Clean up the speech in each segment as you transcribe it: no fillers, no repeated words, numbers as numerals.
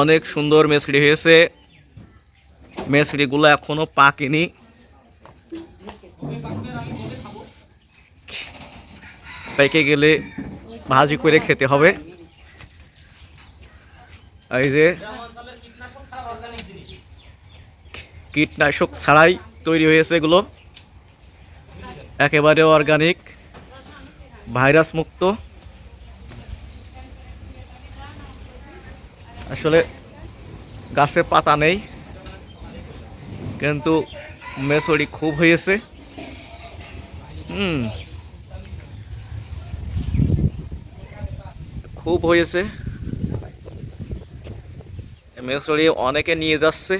অনেক সুন্দর মেসড়ি হয়েছে। মেসড়িগুলো এখনো পাকেনি, পেকে গেলে ভাজি করে খেতে হবে। এই যে কীটনাশক ছাড়াই তৈরি হয়েছে এগুলো, একেবারে অর্গানিক, ভাইরাস মুক্ত। আসলে গাছে পাতা নেই, কিন্তু মেসড়ি খুব হয়েছে। খুব হয়েছে মেসড়ি, অনেকে নিয়ে যাচ্ছে।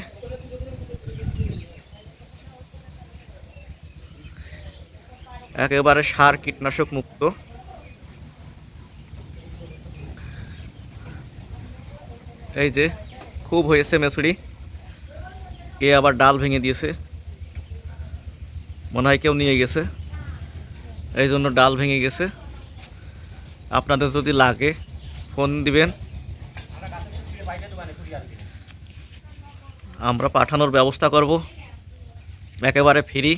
একেবারে সার কীটনাশক মুক্ত। এই যে খুব হয়েছে মেসড়ি। কে আবার ডাল ভেঙে দিয়েছে, মনে হয় কেউ নিয়ে গেছে, এই জন্য ডাল ভেঙে গেছে। আপনাদের যদি লাগে ফোন দিবেন, আমরা পাঠানোর ব্যবস্থা করব, একেবারে ফ্রি।